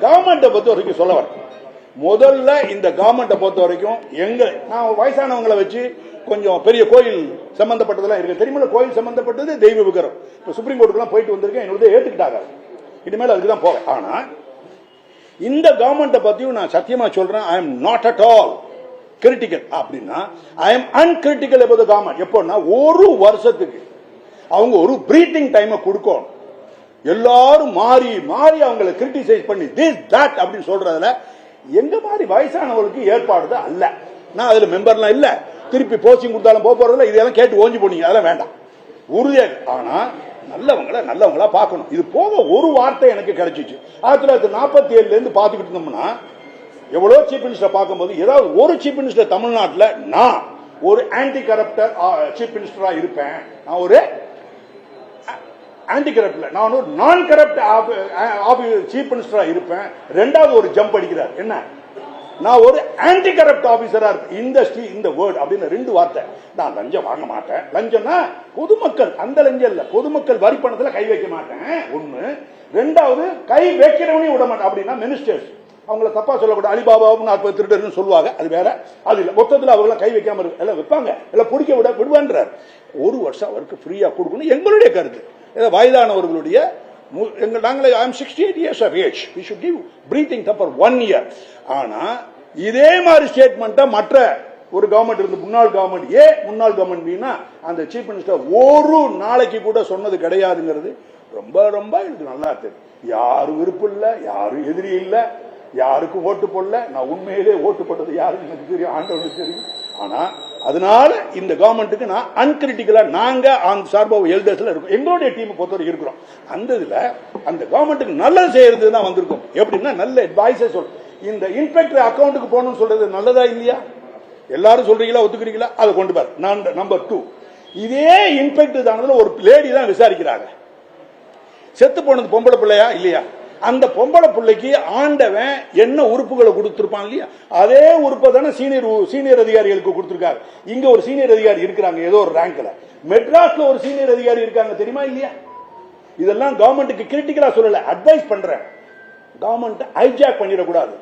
கவர்மெண்ட்டை பொறுத்த வரைக்கும் சொல்ல வரேன். முதல்ல இந்த கவர்மெண்ட்டை பொறுத்த வரைக்கும் நான் வயசானவங்களை வச்சு கொஞ்சம் பெரிய கோயில் சம்பந்தப்பட்டதெல்லாம் இருக்கு தெரியுமா. கோயில் சம்பந்தப்பட்டது தெய்வ விக்கிரம். இப்ப சுப்ரீம் கோர்ட்டுக்குலாம் போயிட்டு வந்திருக்கேன், என்னோட ஏத்துக்கிட்டாங்க. இனிமேல் அதுக்கு தான் போவேன். ஆனா இந்த கவர்மெண்ட்டை பத்தியும் நான் சத்தியமா சொல்றேன், I am not at all critical. அப்படின்னா I am uncritical about the government. எப்போன்னா ஒரு வருஷத்துக்கு அவங்க ஒரு பிரீத்திங் டைமை கொடுக்கணும். எல்லாரும் மாறி மாறி அவங்களை கிரிட்டிசைஸ் பண்ணி திஸ் தட் அப்படின்னு சொல்றதுல எங்க மாதிரி வயசானவர்களுக்கு ஏற்பாடு அல்ல. நான் அதுல மெம்பர்லாம் இல்ல, திருப்பி போஸ்டிங் கொடுத்தாலும் போறதில்ல. இதெல்லாம் கேட்டு ஓஞ்சி போனீங்க, அதெல்லாம் வேண்டாம். உறுதியாக ஆனா நல்லவங்களா பார்க்கணும். இது போக ஒரு வார்த்தை எனக்கு கிடைச்சிச்சு. 1947 இருந்து பாத்துக்கிட்டு இருந்தோம்னா எவ்வளவு சீஃப் மினிஸ்டர் பார்க்கும்போது ஏதாவது ஒரு சீஃப் மினிஸ்டர் தமிழ்நாட்டில் நான் ஒரு ஆன்டி கரப்டர் சீஃப் மினிஸ்டரா இருப்பேன், நான் ஒரு ஆன்டி கரப்ட்ல நான் ஒரு நான் கரப்ட் சீஃப் மினிஸ்டரா இருப்பேன். ரெண்டாவது ஒரு ஜம்ப் அடிக்கிறார், என்ன நான் ஒரு ஆன்டி கரப்ட் ஆபீசரா இருப்பேன். இந்த வேர்ட் அப்படின்னு ரெண்டு வார்த்தை. நான் லஞ்சம் வாங்க மாட்டேன். லஞ்சம்னா பொதுமக்கள், அந்த லஞ்சம் இல்ல, பொதுமக்கள் வரி பணத்துல கை வைக்க மாட்டேன் ஒண்ணு. ரெண்டாவது கை வைக்கிறவனையும் விட மாட்டேன். அப்படின்னா மினிஸ்டர்ஸ் அவங்கள தப்பா சொல்லக்கூடாது. அலிபாபாவும் 40 திருடர்னு சொல்லுவாங்க, அது வேற. அது இல்ல, மொத்தத்தில் அவங்க கை வைக்காம எல்லாம் வைப்பாங்க, எல்லாம் பிடிக்க விடுவான்றார். ஒரு வருஷம் அவருக்கு ஃப்ரீயா கொடுக்கணும் எங்களுடைய கருத்து. வயதானவர்களுடைய நாங்களே 68 years of age, we should give breathing time for 1 year. ஆனா இதே மாதிரி ஸ்டேட்மெண்ட்டை மற்ற ஒரு கவர்மெண்ட் இருந்து முன்னாள் கவர்மெண்ட் அந்த சீஃப் மினிஸ்டர் ஒரு நாளைக்கு கூட சொன்னது கிடையாதுங்கிறது ரொம்ப ரொம்ப எனக்கு நல்லா தெரியும். யாரும் விருப்பம் இல்ல, யாரும் எதிரி இல்ல, யாருக்கும் ஓட்டு போடல. நான் உண்மையிலே ஓட்டு போட்டது யாருன்னு எனக்கு தெரியும், ஆண்டவனுக்கு தெரியும். ஆனா அதனால இந்த கவர்மெண்ட்டுக்கு நான் அன்கிரிட்டிக்கலா நாங்க அந்த சார்பாக எல்டர்ஸ்ல இருக்கோம், எங்களுடைய டீம் பொறுத்தவரை இருக்கிறோம். அந்த இதுல அந்த கவர்மெண்ட்டுக்கு நல்லது செய்யறது தான் வந்திருக்கும். எப்படின்னா நல்ல அட்வைஸை சொல்றோம். இந்த இன்ஸ்பெக்டர் அக்கௌண்ட்டுக்கு போகணும்னு சொல்றது நல்லதா இல்லையா? எல்லாரும் சொல்றீங்களா, ஒத்துக்கிறீங்களா? அதை கொண்டு பாரு. நம்பர் 2, இதே இன்ஸ்பெக்டர் தானதுல ஒரு லேடி தான் விசாரிக்கிறாங்க. செத்து போனது பொம்பளை பிள்ளையா இல்லையா? அந்த பொம்பளை பிள்ளைக்கு ஆண்டவன் என்ன உறுப்புகளை கொடுத்திருப்பான் இல்லையா, அதே உறுப்பை தானே சீனியர் அதிகாரிகளுக்கு கொடுத்திருக்காங்க. இங்க ஒரு சீனியர் அதிகாரி இருக்கிறாங்க ஏதோ ஒரு ரேங்க்ல, மெட்ராஸ்ல ஒரு சீனியர் அதிகாரி இருக்காங்க தெரியுமா இல்லையா? இதெல்லாம் கவர்மெண்ட்டுக்கு கிரிட்டிக்கலா சொல்லல, அட்வைஸ் பண்றேன். கவர்மெண்ட் ஹைஜாக் பண்ணிடக்கூடாது.